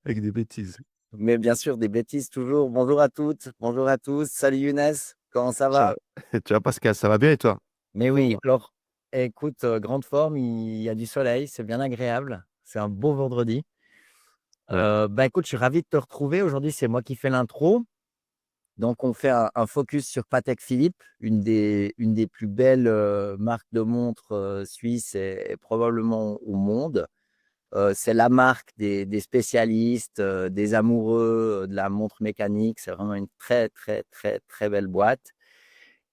avec des bêtises. Mais bien sûr, des bêtises toujours. Bonjour à toutes, bonjour à tous. Salut Younes, comment ça va? Ça tu vois Pascal, ça va bien et toi? Mais oui, alors écoute, grande forme, il y a du soleil, c'est bien agréable. C'est un beau vendredi. Ouais, Bah, écoute, je suis ravi de te retrouver. Aujourd'hui, c'est moi qui fais l'intro. Donc on fait un focus sur Patek Philippe, une des plus belles, marques de montres, suisses et probablement au monde. C'est la marque des spécialistes, des amoureux, de la montre mécanique. C'est vraiment une très, très, très, très belle boîte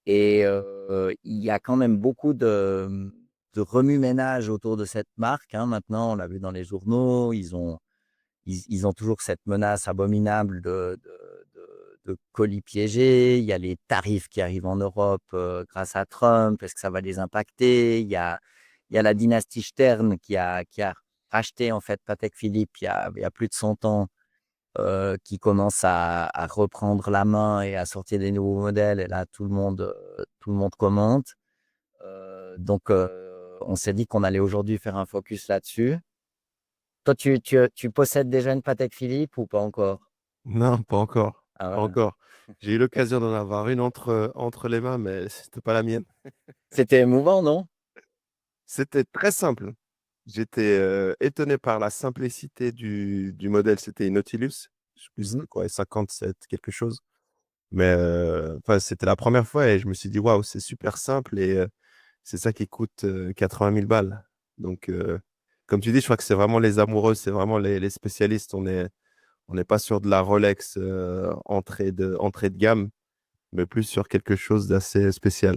et il y a quand même beaucoup de remue-ménage autour de cette marque, hein. Maintenant, on l'a vu dans les journaux, ils ont toujours cette menace abominable de colis piégés. Il y a les tarifs qui arrivent en Europe, grâce à Trump. Est-ce que ça va les impacter? Il y a la dynastie Stern qui a racheté en fait Patek Philippe il y a plus de 100 ans, qui commence à reprendre la main et à sortir des nouveaux modèles. Et là, tout le monde commente. Donc, on s'est dit qu'on allait aujourd'hui faire un focus là-dessus. Toi, tu possèdes déjà une Patek Philippe ou pas encore? non, pas encore, Ah pas voilà. encore. J'ai eu l'occasion d'en avoir une entre les mains, mais c'était pas la mienne. C'était émouvant, non? C'était très simple. J'étais, étonné par la simplicité du modèle. C'était une Nautilus, je sais plus Mmh. c'était quoi, 57 quelque chose, mais enfin, c'était la première fois et je me suis dit: «Waouh, c'est super simple» et c'est ça qui coûte, 80 000 balles. Donc comme tu dis, je crois que c'est vraiment les amoureux, c'est vraiment les spécialistes. On n'est pas sur de la Rolex, entrée de gamme, mais plus sur quelque chose d'assez spécial.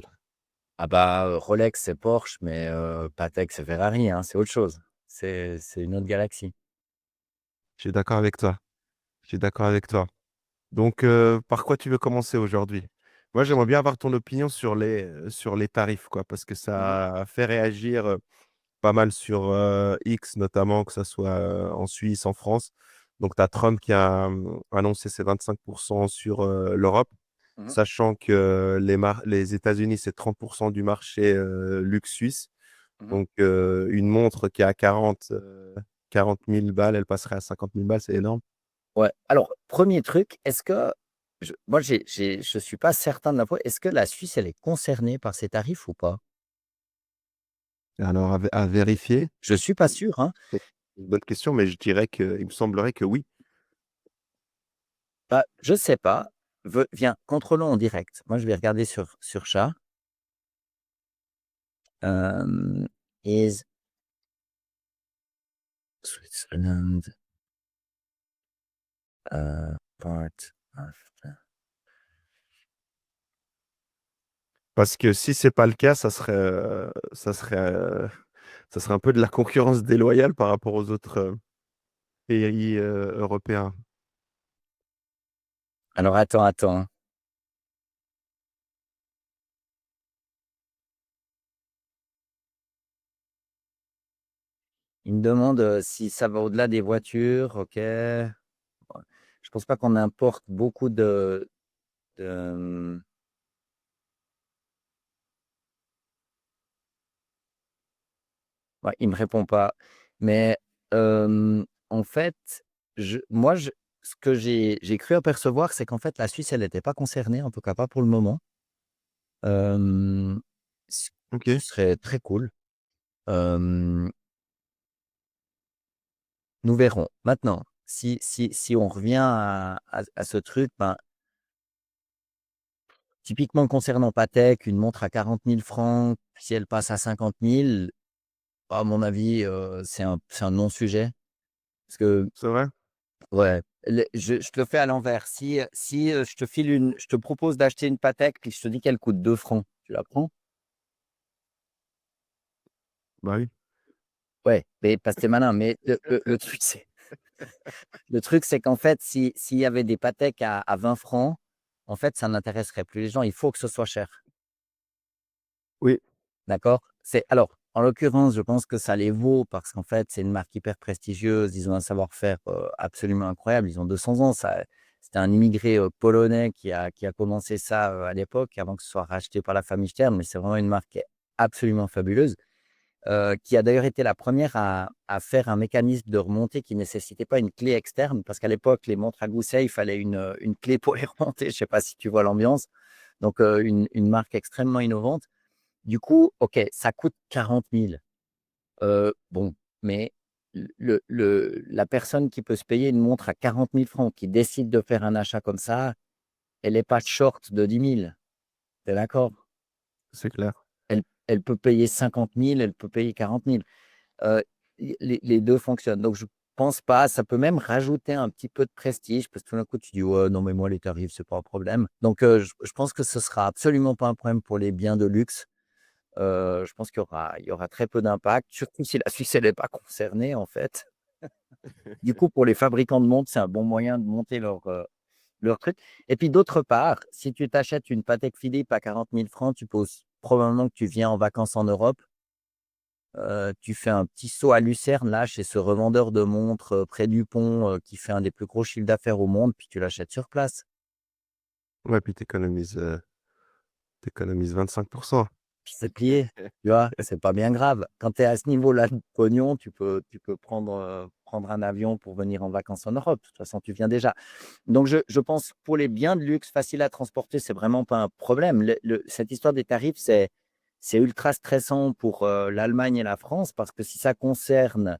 Ah bah, Rolex, c'est Porsche, mais Patek, c'est Ferrari, hein, c'est autre chose. C'est une autre galaxie. Je suis d'accord avec toi. Je suis d'accord avec toi. Donc par quoi tu veux commencer aujourd'hui? Moi, j'aimerais bien avoir ton opinion sur les tarifs, quoi, parce que Mmh. ça a fait réagir, pas mal sur, X notamment, que ça soit, en Suisse, en France. Donc tu as Trump qui a, annoncé ses 25 sur, l'Europe, Mmh. sachant que les États-Unis, c'est 30 du marché, luxe suisse. Mmh. Donc une montre qui est à 40 000 balles, elle passerait à 50 000 balles, c'est énorme. Ouais. Alors, premier truc, est-ce que moi, je suis pas certain de l'info. Est-ce que la Suisse, elle est concernée par ces tarifs ou pas? Alors à vérifier, Je suis pas sûr, hein. c'est une bonne question, mais je dirais que il me semblerait que oui. Bah, je sais pas. Viens, contrôlons en direct. Moi, je vais regarder sur chat. Is Switzerland, part of the. Parce que si c'est pas le cas, ça serait un peu de la concurrence déloyale par rapport aux autres, pays, européens. Alors attends, hein. Il me demande, si ça va au-delà des voitures. OK. Ouais. Je pense pas qu'on importe beaucoup de, ouais, il me répond pas. Mais, en fait, moi, ce que j'ai cru apercevoir, c'est qu'en fait, la Suisse, elle n'était pas concernée, en tout cas pas pour le moment. Hem, ce OK. qui serait très cool. Hem, Nous verrons. Maintenant, si on revient à ce truc, ben, typiquement concernant Patek, une montre à 40 000 francs, si elle passe à 50 000, à mon avis, c'est un non-sujet. Parce que C'est vrai? ouais, je te le fais à l'envers. Si, je te propose d'acheter une Patek, puis je te dis qu'elle coûte 2 francs, tu la prends? Bah oui. Ouais, mais parce que tu malin. Mais le truc, c'est qu'en fait, s'il y avait des Patek à 20 francs, en fait, ça n'intéresserait plus les gens. Il faut que ce soit cher. Oui, D'accord? Alors, en l'occurrence, je pense que ça les vaut parce qu'en fait, c'est une marque hyper prestigieuse. Ils ont un savoir-faire, absolument incroyable. Ils ont 200 ans. C'était un immigré, polonais qui a commencé ça, à l'époque, avant que ce soit racheté par la famille Stern. Mais c'est vraiment une marque qui est absolument fabuleuse. qui a d'ailleurs été la première à faire un mécanisme de remontée qui ne nécessitait pas une clé externe, parce qu'à l'époque, les montres à gousset, il fallait une clé pour les remonter. Je ne sais pas si tu vois l'ambiance. Donc, une marque extrêmement innovante. Du coup, OK, ça coûte 40 000. Bon, mais la personne qui peut se payer une montre à 40 000 francs, qui décide de faire un achat comme ça, elle n'est pas short de 10 000. Tu es d'accord? C'est clair. Elle peut payer 50 000, elle peut payer 40 000. Les deux fonctionnent. Donc, je pense pas. Ça peut même rajouter un petit peu de prestige parce que tout d'un coup, tu dis, ouais, non, mais moi, les tarifs, c'est pas un problème. Donc, je pense que ce sera absolument pas un problème pour les biens de luxe. Je pense qu'il y aura très peu d'impact, surtout si la Suisse, elle n'est pas concernée, en fait. Du coup, pour les fabricants de montres, c'est un bon moyen de monter leur truc. Et puis, d'autre part, si tu t'achètes une Patek Philippe à 40 000 francs, tu poses probablement que tu viens en vacances en Europe. Tu fais un petit saut à Lucerne, là, chez ce revendeur de montres près du pont qui fait un des plus gros chiffres d'affaires au monde, puis tu l'achètes sur place. Ouais, puis t'économises 25%. Puis c'est plié, tu vois, c'est pas bien grave. Quand tu es à ce niveau-là de pognon, tu peux prendre un avion pour venir en vacances en Europe. De toute façon, tu viens déjà. Donc, je pense pour les biens de luxe faciles à transporter, c'est vraiment pas un problème. Cette histoire des tarifs, c'est ultra stressant pour l'Allemagne et la France parce que si ça concerne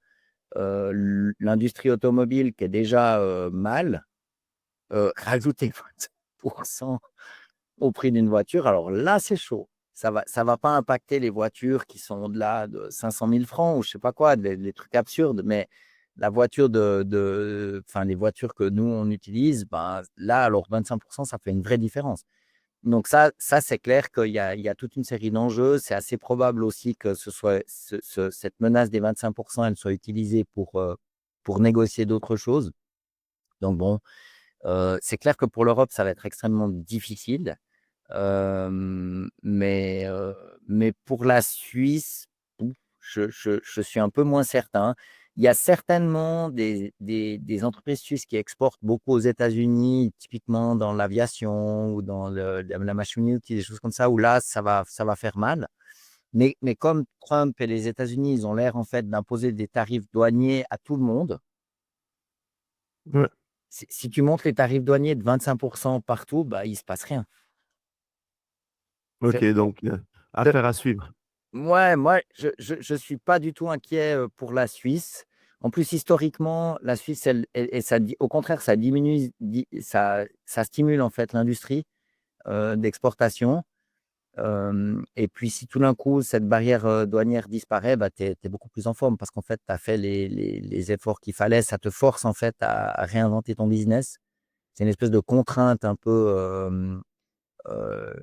l'industrie automobile qui est déjà mal, rajouter 20% au prix d'une voiture, alors là, c'est chaud. Ça va pas impacter les voitures qui sont au-delà de 500 000 francs ou je sais pas quoi, des trucs absurdes, mais la voiture enfin, les voitures que nous, on utilise, ben, là, alors 25%, ça fait une vraie différence. Donc ça c'est clair qu'il y a toute une série d'enjeux. C'est assez probable aussi que ce soit cette menace des 25%, elle soit utilisée pour négocier d'autres choses. Donc bon, c'est clair que pour l'Europe, ça va être extrêmement difficile. Mais pour la Suisse, ouf, je suis un peu moins certain. Il y a certainement des entreprises suisses qui exportent beaucoup aux États-Unis, typiquement dans l'aviation ou dans la machinerie, des choses comme ça, où là, ça va faire mal. Mais comme Trump et les États-Unis, ils ont l'air en fait d'imposer des tarifs douaniers à tout le monde. Ouais. Si tu montes les tarifs douaniers de 25% partout, bah, il ne se passe rien. Ok, donc affaire à suivre. Ouais, moi, je suis pas du tout inquiet pour la Suisse. En plus, historiquement, la Suisse, au contraire, ça diminue, ça stimule en fait l'industrie d'exportation. Et puis, si tout d'un coup, cette barrière douanière disparaît, bah, tu es beaucoup plus en forme parce qu'en fait, tu as fait les efforts qu'il fallait. Ça te force en fait à réinventer ton business. C'est une espèce de contrainte un peu euh,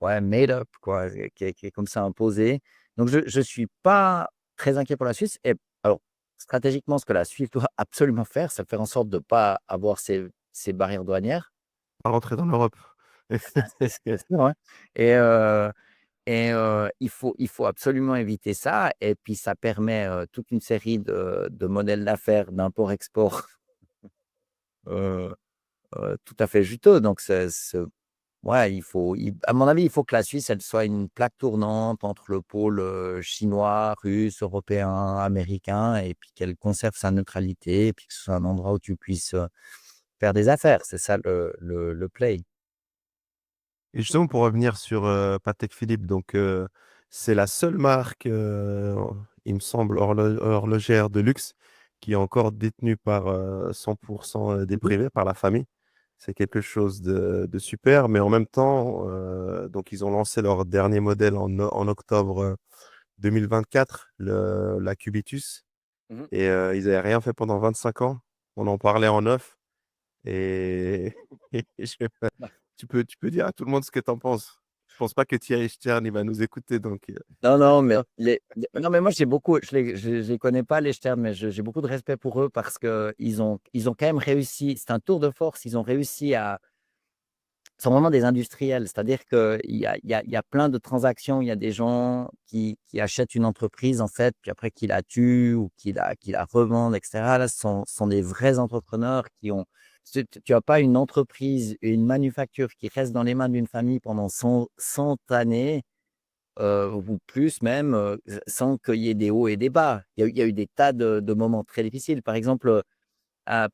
ouais, made up, quoi, qui est comme ça imposé. Donc, je ne suis pas très inquiet pour la Suisse. Et alors, stratégiquement, ce que la Suisse doit absolument faire, c'est faire en sorte de ne pas avoir ces barrières douanières. À rentrer dans l'Europe. C'est sûr, ouais. Et il faut absolument éviter ça. Et puis, ça permet toute une série de modèles d'affaires d'import-export euh, tout à fait juteux. Donc, ouais, à mon avis, il faut que la Suisse, elle soit une plaque tournante entre le pôle chinois, russe, européen, américain, et puis qu'elle conserve sa neutralité, et puis que ce soit un endroit où tu puisses faire des affaires. C'est ça le play. Et justement, pour revenir sur Patek Philippe, donc c'est la seule marque, il me semble, horlogère de luxe qui est encore détenue par 100% des privés, par la famille. C'est quelque chose de super, mais en même temps, donc ils ont lancé leur dernier modèle en octobre 2024, la Cubitus, Mhm. et ils n'avaient rien fait pendant 25 ans. On en parlait en off, et tu peux dire à tout le monde ce que tu en penses. Je pense pas que Thierry Stern il va nous écouter, donc Non, non, mais non, mais moi j'ai beaucoup, je les connais pas les Stern, mais j'ai beaucoup de respect pour eux parce que ils ont quand même réussi. C'est un tour de force. Ils ont réussi sont vraiment des industriels. C'est-à-dire qu'il y a plein de transactions. Il y a des gens qui achètent une entreprise, en fait, puis après qui la tuent ou qui la revendent, etc. Là, ce sont des vrais entrepreneurs qui ont. Tu n'as pas une entreprise, une manufacture qui reste dans les mains d'une famille pendant 100 années. ou plus même, sans qu'il y ait des hauts et des bas. Il y a eu des tas de moments très difficiles. Par exemple,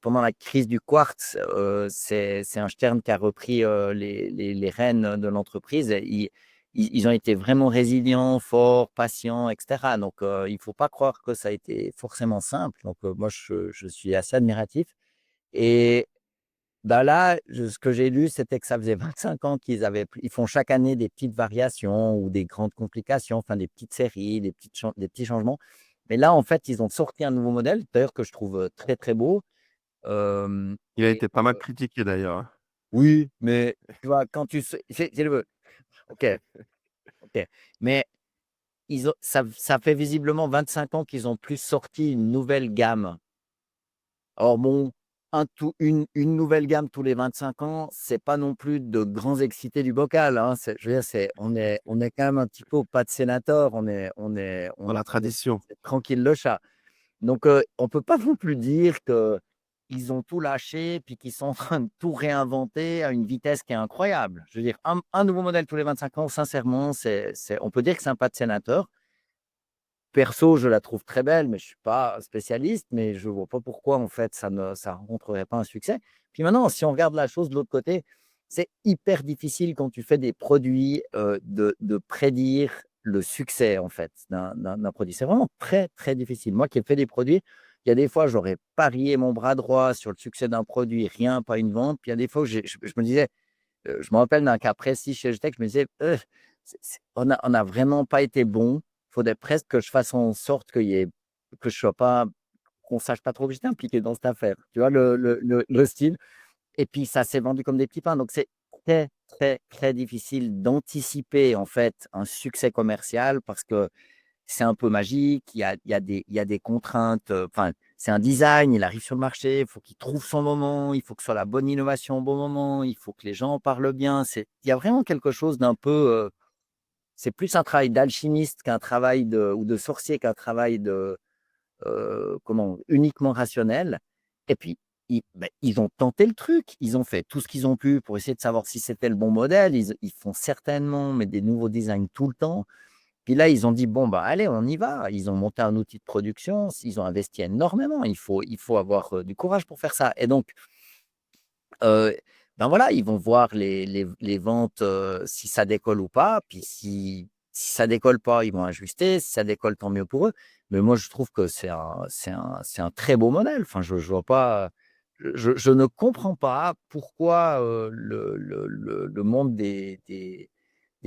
pendant la crise du quartz, c'est un Stern qui a repris, les rênes de l'entreprise. Et ils ont été vraiment résilients, forts, patients, et cetera. Donc, il ne faut pas croire que ça a été forcément simple. Donc, moi, je suis assez admiratif. Et bah, là, ce que j'ai lu, c'était que ça faisait 25 ans ils font chaque année des petites variations ou des grandes complications, enfin des petites séries, des petits changements. Mais là, en fait, ils ont sorti un nouveau modèle, d'ailleurs que je trouve, très, très beau. Hem Il a et été pas mal critiqué d'ailleurs, hein. oui, mais tu vois, quand tu c'est le OK, OK. Mais ça fait visiblement 25 ans qu'ils ont plus sorti une nouvelle gamme. Alors bon, une nouvelle gamme tous les 25 ans, c'est pas non plus de grands excités du bocal, hein. Je veux dire, on est quand même un petit peu au pas de sénateur, Dans la tradition. c'est tranquille le chat. Donc, on peut pas non plus dire qu'ils ont tout lâché, puis qu'ils sont en train de tout réinventer à une vitesse qui est incroyable. Je veux dire, un nouveau modèle tous les 25 ans, sincèrement, on peut dire que c'est un pas de sénateur. Perso, je la trouve très belle, mais je suis pas spécialiste, mais je vois pas pourquoi en fait ça rencontrerait pas un succès. Puis maintenant, si on regarde la chose de l'autre côté, c'est hyper difficile quand tu fais des produits, de prédire le succès en fait d'un produit. C'est vraiment très, très difficile. Moi qui ai fait des produits, il y a des fois, j'aurais parié mon bras droit sur le succès d'un produit, rien, pas une vente. Puis il y a des fois où je me disais, je me rappelle d'un cas précis chez Logitech, je me disais: on a vraiment pas été bon. Il faudrait presque que je fasse en sorte que je sois pas qu'on sache pas trop que j'étais impliqué dans cette affaire». Tu vois le style? Et puis ça s'est vendu comme des petits pains. Donc c'est très, très, très difficile d'anticiper en fait un succès commercial parce que c'est un peu magique, il y a des contraintes, enfin, c'est un design, il arrive sur le marché, il faut qu'il trouve son moment, il faut que ce soit la bonne innovation au bon moment, il faut que les gens en parlent bien. Il y a vraiment quelque chose d'un peu, c'est plus un travail d'alchimiste qu'un travail ou de sorcier qu'un travail uniquement rationnel. Et puis, ils ont tenté le truc, ils ont fait tout ce qu'ils ont pu pour essayer de savoir si c'était le bon modèle. Ils font certainement, mais des nouveaux designs tout le temps. Puis là, ils ont dit: «Bon, bah, allez, on y va». Ils ont monté un outil de production, ils ont investi énormément. Il faut avoir, du courage pour faire ça et donc, heu, ben, voilà, ils vont voir les ventes, si ça décolle ou pas. Puis si ça décolle pas, ils vont ajuster. Si ça décolle, tant mieux pour eux. Mais moi, je trouve que c'est un très beau modèle. Enfin, je vois pas, je ne comprends pas pourquoi, le monde des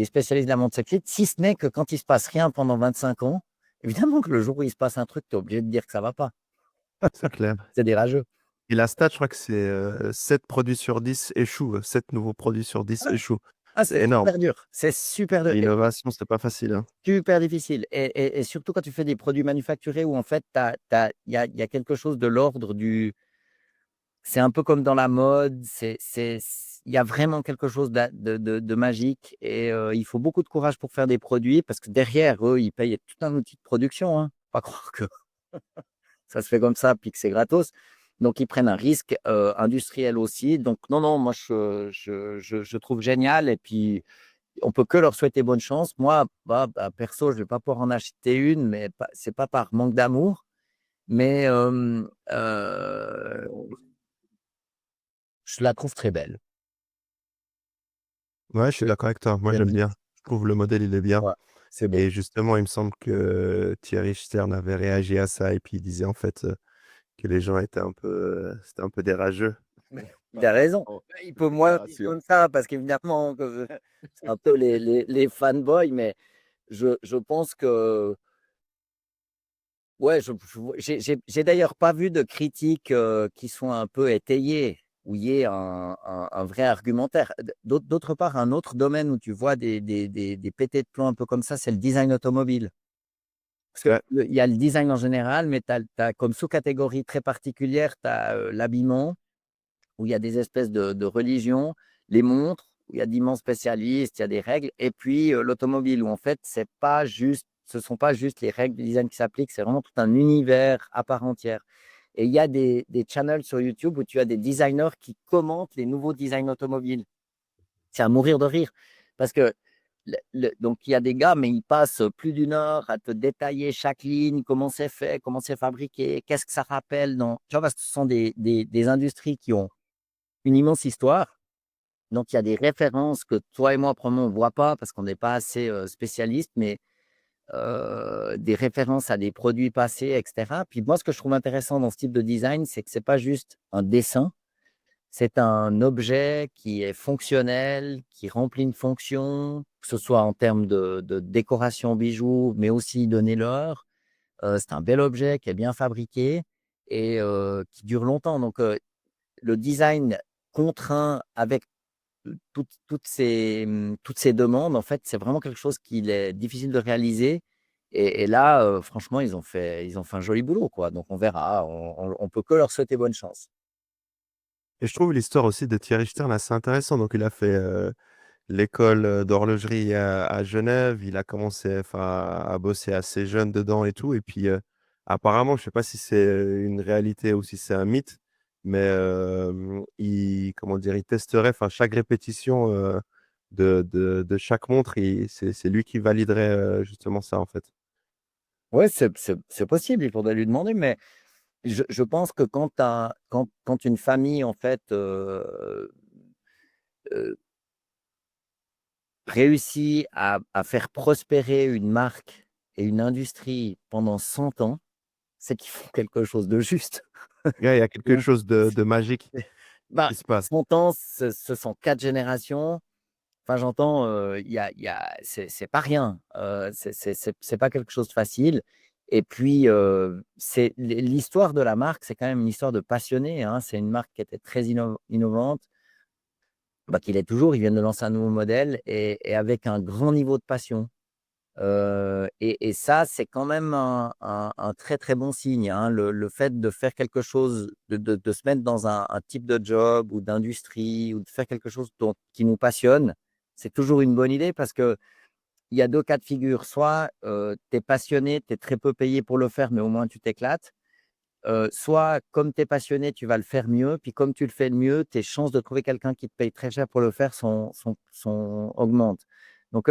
spécialistes de la montre cycliste, si ce n'est que quand il se passe rien pendant 25 ans, évidemment que le jour où il se passe un truc, tu es obligé de dire que ça va pas. C'est clair. C'est des rageux. Et la stat, je crois que c'est, 7 produits sur 10 échouent, 7 nouveaux produits sur 10 Ouais. échouent. Ah, C'est c'est énorme. super dur, c'est super dur et L'innovation, c'est pas facile, hein. super difficile et surtout quand tu fais des produits manufacturés où en fait il y a quelque chose de l'ordre du c'est un peu comme dans la mode, il y a vraiment quelque chose de magique et il faut beaucoup de courage pour faire des produits parce que derrière eux, ils payent tout un outil de production, hein. Pas croire que ça se fait comme ça, puis que c'est gratos. Donc ils prennent un risque, industriel aussi. Donc non, non, moi je trouve génial et puis on peut que leur souhaiter bonne chance. Moi, perso, je vais pas pouvoir en acheter une, mais pas c'est pas par manque d'amour, mais je la trouve très belle. Ouais, je suis d'accord avec toi. Moi, C'est j'aime bien. Je trouve le modèle, il est bien ouais, c'est beau. et justement, il me semble que Thierry Stern avait réagi à ça et puis il disait, en fait, que les gens étaient un peu, c'était un peu des rageux. Mais il a raison. Oh, Il peut moins ah dire sûr. comme ça parce qu'évidemment que c'est un peu les fanboys, mais je pense que ouais, j'ai d'ailleurs pas vu de critiques, qui soient un peu étayées, où il y ait un vrai argumentaire. D'autre part, un autre domaine où tu vois des pétés de plomb un peu comme ça, c'est le design automobile. Parce que Ouais, il y a le design en général, mais tu as comme sous-catégorie très particulière, tu as, l'habillement, où il y a des espèces de religions, les montres, où il y a d'immenses spécialistes, il y a des règles et puis, l'automobile où en fait, ce sont pas juste les règles du design qui s'appliquent, c'est vraiment tout un univers à part entière et il y a des channels sur YouTube où tu as des designers qui commentent les nouveaux designs automobiles. C'est à mourir de rire parce que Donc, il y a des gars, mais ils passent plus d'1 heure à te détailler chaque ligne, comment c'est fait, comment c'est fabriqué, qu'est-ce que ça rappelle. Tu vois, parce que ce sont des industries qui ont une immense histoire. Donc, il y a des références que toi et moi, probablement, on ne voit pas parce qu'on n'est pas assez spécialiste, mais des références à des produits passés, etc. Puis moi, ce que je trouve intéressant dans ce type de design, c'est que ce n'est pas juste un dessin, c'est un objet qui est fonctionnel, qui remplit une fonction, que ce soit en termes de décoration bijoux, mais aussi donnez-leur. C'est un bel objet qui est bien fabriqué et qui dure longtemps. Donc, le design contraint avec toutes ces demandes, en fait, c'est vraiment quelque chose qu'il est difficile de réaliser. Et là, franchement, ils ont fait un joli boulot, quoi. Donc, on verra. On peut que leur souhaiter bonne chance. Et je trouve l'histoire aussi de Thierry Stern assez intéressante. Donc il a fait, l'école, d'horlogerie à Genève. Il a commencé, enfin, à bosser assez jeune dedans et tout et puis, apparemment, je sais pas si c'est, une réalité ou si c'est un mythe, mais, il comment dire? Il testerait, enfin, chaque répétition, de chaque montre, c'est lui qui validerait, justement ça, en fait. Ouais, c'est possible, il faudrait lui demander, mais je pense que quand une famille, en fait, heu, réussit à faire prospérer une marque et une industrie pendant 100 ans, c'est qu'ils font quelque chose de juste. Ouais, il y a quelque Donc chose de magique bah, qui se passe. 100 ans, ce sont 4 générations. Enfin, j'entends, c'est pas rien, c'est pas quelque chose de facile et puis, c'est l'histoire de la marque, c'est quand même une histoire de passionnés, hein. C'est une marque qui était très innovante, bah, qui l'est toujours. Ils viennent de lancer un nouveau modèle et avec un grand niveau de passion, et ça, c'est quand même un très, très bon signe, hein. Le fait de faire quelque chose, de se mettre dans un type de job ou d'industrie ou de faire quelque chose qui nous passionne, c'est toujours une bonne idée parce qu'il y a 2 cas de figure. Soit, tu es passionné, tu es très peu payé pour le faire, mais au moins tu t'éclates. Soit comme tu es passionné, tu vas le faire mieux, puis comme tu le fais mieux, tes chances de trouver quelqu'un qui te paye très cher pour le faire augmentent. Donc,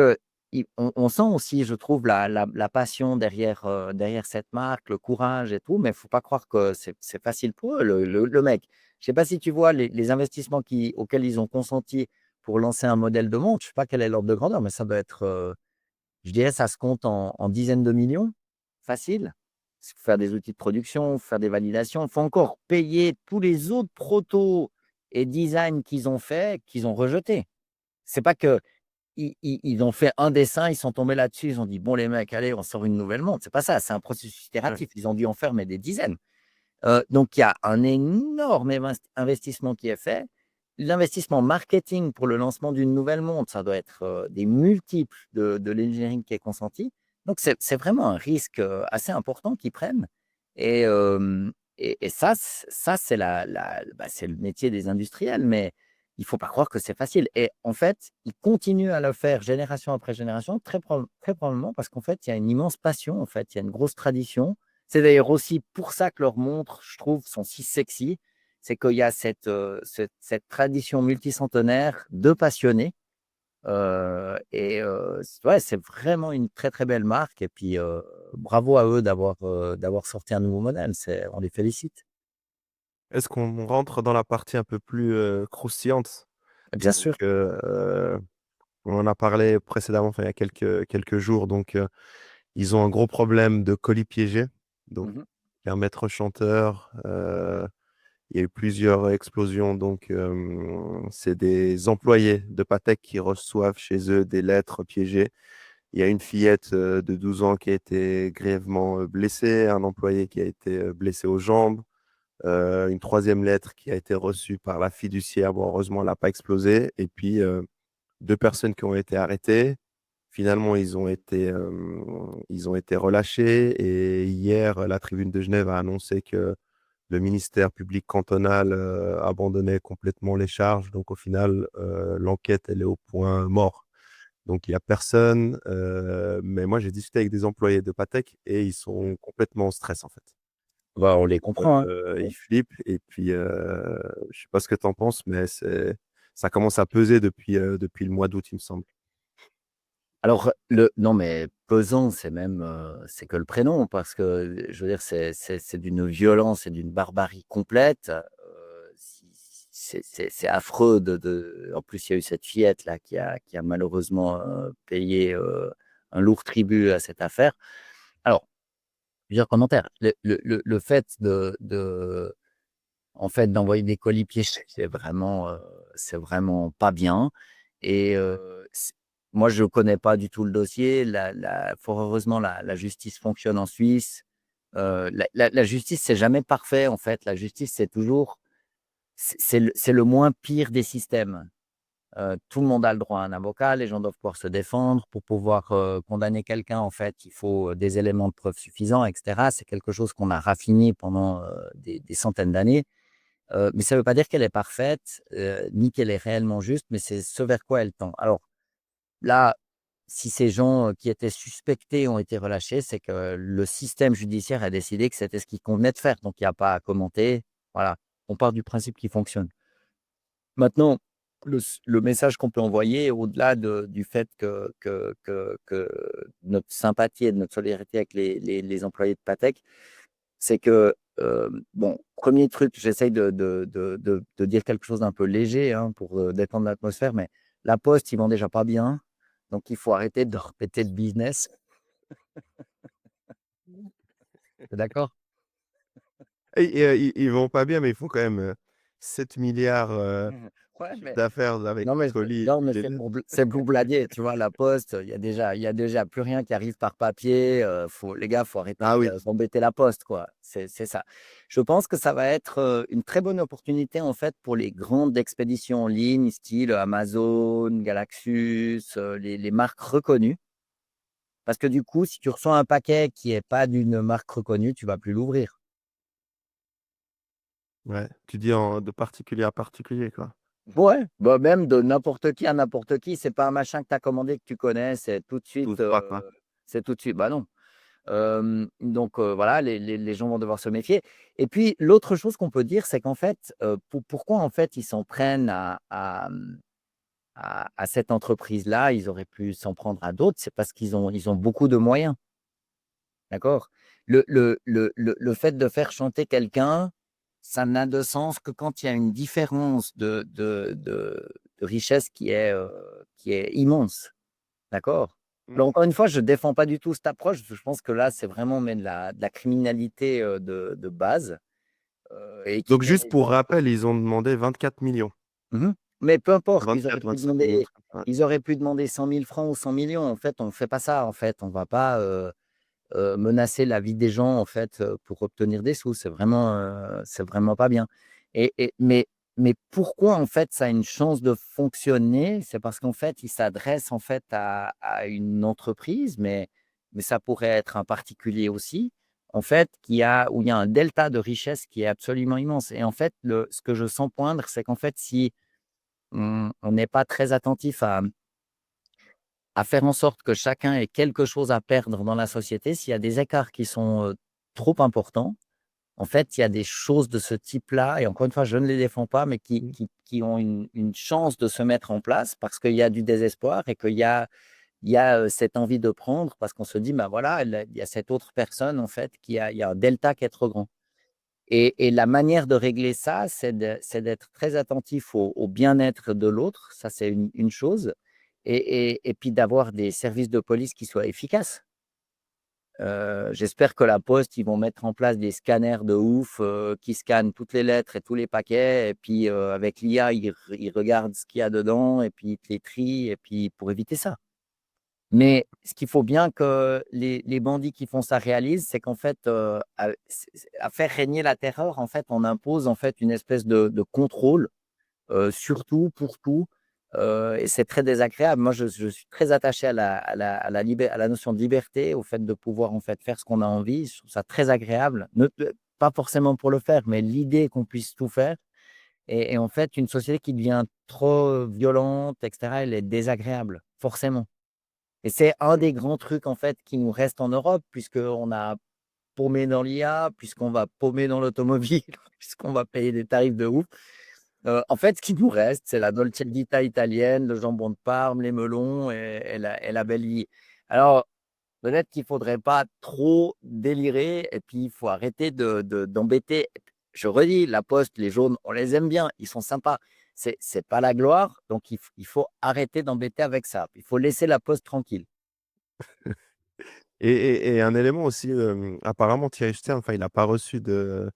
on sent aussi, je trouve, la passion derrière cette marque, le courage et tout, mais il faut pas croire que c'est facile pour eux, le mec. Je sais pas si tu vois les investissements auxquels ils ont consenti pour lancer un modèle de montre. Je sais pas quel est l'ordre de grandeur, mais ça doit être, je dirais, ça se compte en dizaines de millions, facile. Il faut faire des outils de production, faire des validations. Il faut encore payer tous les autres protos et designs qu'ils ont fait, qu'ils ont rejetés. C'est pas que ils ont fait un dessin, ils sont tombés là-dessus, ils ont dit: «Bon les mecs, allez, on sort une nouvelle montre». C'est pas ça, c'est un processus Ouais. itératif. Ils ont dû en faire, mais des dizaines. Donc il y a un énorme investissement qui est fait. L'investissement marketing pour le lancement d'une nouvelle montre, ça doit être, des multiples de l'engineering qui est consenti. Donc c'est vraiment un risque, assez important qu'ils prennent et ça c'est c'est le métier des industriels, mais il faut pas croire que c'est facile et en fait, ils continuent à le faire génération après génération, très probablement parce qu'en fait, il y a une immense passion, en fait, il y a une grosse tradition. C'est d'ailleurs aussi pour ça que leurs montres, je trouve, sont si sexy. C'est qu'il y a cette tradition multicentenaire de passionnés, ouais, c'est vraiment une très, très belle marque et puis, bravo à eux d'avoir sorti un nouveau modèle. On les félicite. Est-ce qu'on rentre dans la partie un peu plus, croustillante? Bien Donc, sûr. on en a parlé précédemment, enfin, il y a quelques jours, donc, ils ont un gros problème de colis piégés. Donc, Mmh. il y a un maître chanteur, il y a eu plusieurs explosions, donc, c'est des employés de Patek qui reçoivent chez eux des lettres piégées. Il y a une fillette, de 12 ans qui a été grièvement, blessée, un employé qui a été, blessé aux jambes, une troisième lettre qui a été reçue par la fiduciaire. Bon, heureusement, elle a pas explosé et puis, 2 personnes qui ont été arrêtées. Finalement, ils ont été relâchés et hier, la Tribune de Genève a annoncé que le ministère public cantonal, abandonnait complètement les charges. Donc au final, l'enquête, elle est au point mort. Donc il y a personne, mais moi j'ai discuté avec des employés de Patek et ils sont complètement en stress, en fait. Bah, on les comprend, hein. Ils flippent et puis, je sais pas ce que tu en penses, mais ça commence à peser depuis le mois d'août, il me semble. Alors, non, mais pesant, c'est même, c'est que le prénom parce que, je veux dire, c'est d'une violence et d'une barbarie complète. Si c'est affreux en plus, il y a eu cette fillette là qui a malheureusement, payé, un lourd tribut à cette affaire. Alors, plusieurs commentaires. Le fait en fait, d'envoyer des colis piégés, c'est vraiment pas bien et c moi, je connais pas du tout le dossier. Fort heureusement, la justice fonctionne en Suisse. La justice, c'est jamais parfait, en fait. La justice, c'est toujours c'est le moins pire des systèmes. Tout le monde a le droit à un avocat, les gens doivent pouvoir se défendre. Pour pouvoir, condamner quelqu'un, en fait, il faut, des éléments de preuve suffisants et cetera. C'est quelque chose qu'on a raffiné pendant, des centaines d'années. Mais ça ne veut pas dire qu'elle est parfaite, ni qu'elle est réellement juste, mais c'est ce vers quoi elle tend. Alors là, si ces gens, qui étaient suspectés ont été relâchés, c'est que le système judiciaire a décidé que c'était ce qu'il convenait de faire, donc il y a pas à commenter. Voilà, on part du principe qu'il fonctionne. Maintenant, le message qu'on peut envoyer au-delà du fait que notre sympathie et notre solidarité avec les employés de Patek, c'est que, bon, 1er truc, j'essaye de dire quelque chose d'un peu léger, hein, pour, détendre l'atmosphère, mais la Poste, ils vont déjà pas bien, donc il faut arrêter de leur péter le business. Tu d'accord? Et ils vont pas bien, mais ils font quand même, 7 000 000 Ouais, chiffre mais d'affaires avec non, mais colis non, mais et lettres. c'est pour blaguer, tu vois? La Poste, il y a déjà plus rien qui arrive par papier, les gars, faut arrêter Ah oui, d'embêter la Poste, quoi. C'est ça. Je pense que ça va être, une très bonne opportunité, en fait, pour les grandes expéditions en ligne, style Amazon, Galaxus, les marques reconnues. Parce que du coup, si tu reçois un paquet qui est pas d'une marque reconnue, tu vas plus l'ouvrir. ouais, tu dis en de particulier à particulier, quoi. Ouais, bah, même de n'importe qui à n'importe qui, c'est pas un machin que tu as commandé que tu connais, c'est tout de suite, T'oses pas, quoi. c'est tout de suite bah, non. Donc voilà, les gens vont devoir se méfier et puis l'autre chose qu'on peut dire, c'est qu'en fait, pourquoi en fait ils s'en prennent à cette entreprise-là, ils auraient pu s'en prendre à d'autres, c'est parce qu'ils ont beaucoup de moyens, d'accord? Le fait de faire chanter quelqu'un, ça n'a de sens que quand il y a une différence de richesse qui est immense, d'accord? Mmh. Alors encore une fois, je défends pas du tout cette approche, je pense que là, c'est vraiment mais de la criminalité, de base, et qui Donc met juste les pour gens rappel, ils ont demandé 24 millions. mmh mais peu importe, ils auraient pu 24-25 millions, demander truc, ouais. ils auraient pu demander 100 000 francs ou 100 millions. En fait, on ne fait pas ça, en fait. On va pas, menacer la vie des gens, en fait, pour obtenir des sous. C'est vraiment pas bien mais pourquoi, en fait, ça a une chance de fonctionner? C'est parce qu'en fait, ils s'adressent, en fait, à une entreprise, mais ça pourrait être un particulier aussi, en fait, où il y a un delta de richesse qui est absolument immense et en fait, ce que je sens poindre, c'est qu'en fait, si on n'est pas très attentif à faire en sorte que chacun ait quelque chose à perdre dans la société, s'il y a des écarts qui sont, trop importants, en fait, il y a des choses de ce type-là et encore une fois, je ne les défends pas, mais qui Mmh. qui qui ont une chance de se mettre en place parce qu'il y a du désespoir et qu'il y a, cette envie de prendre parce qu'on se dit: «Bah, voilà, il y a cette autre personne, en fait, il y a un delta qui est trop grand» et la manière de régler ça, c'est d'être très attentif au bien-être de l'autre, ça, c'est une chose et puis d'avoir des services de police qui soient efficaces. J'espère que la Poste, ils vont mettre en place des scanners de ouf, qui scannent toutes les lettres et tous les paquets et puis, avec l'IA, ils regardent ce qu'il y a dedans et puis ils te les trient et puis pour éviter ça. Mais ce qu'il faut bien que les bandits qui font ça réalisent, c'est qu'en fait, à faire régner la terreur, en fait, on impose, en fait, une espèce de contrôle, sur tout, pour tout, et c'est très désagréable. Moi, je suis très attaché à la notion de liberté, au fait de pouvoir, en fait, faire ce qu'on a envie. Je trouve ça très agréable, pas forcément pour le faire, mais l'idée qu'on puisse tout faire et en fait, une société qui devient trop violente et cetera, elle est désagréable, forcément et c'est un des grands trucs, en fait, qui nous reste en Europe puisqu'on a paumé dans l'IA, puisqu'on va paumer dans l'automobile, puisqu'on va payer des tarifs de ouf. En fait, ce qui nous reste, c'est la Dolce Vita italienne, le jambon de Parme, les melons et la belle vie. Alors, peut-être qu'il faudrait pas trop délirer et puis il faut arrêter d'embêter. Je redis, la Poste, les jaunes, on les aime bien, ils sont sympas. C'est pas la gloire, donc il faut arrêter d'embêter avec ça. Il faut laisser la Poste tranquille. Et un élément aussi, apparemment Thierry Stern, enfin, il n'a pas reçu de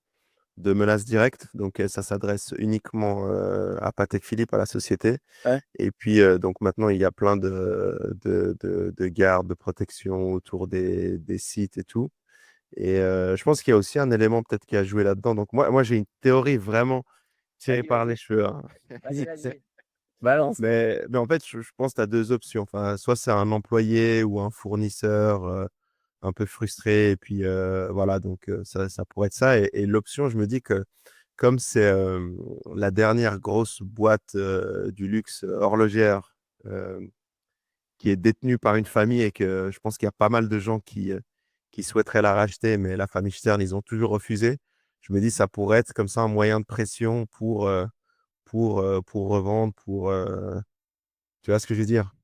menaces directes, donc ça s'adresse uniquement à Patek Philippe, à la société. Ouais. Et puis, donc maintenant, il y a plein de gardes, de protection autour des sites et tout. Et je pense qu'il y a aussi un élément peut-être qui a joué là-dedans. Donc moi j'ai une théorie vraiment tirée Vas-y, par les vas-y. cheveux, hein. Vas-y, vas-y. Balance. Mais en fait, je pense que tu as deux options. Enfin, soit c'est un employé ou un fournisseur un peu frustré, et puis voilà, donc ça pourrait être ça. Et l'option, je me dis que comme c'est la dernière grosse boîte du luxe horlogère euh, qui est détenue par une famille, et que je pense qu'il y a pas mal de gens qui souhaiteraient la racheter, mais la famille Stern, ils ont toujours refusé. Je me dis, ça pourrait être comme ça un moyen de pression pour revendre, tu vois ce que je veux dire?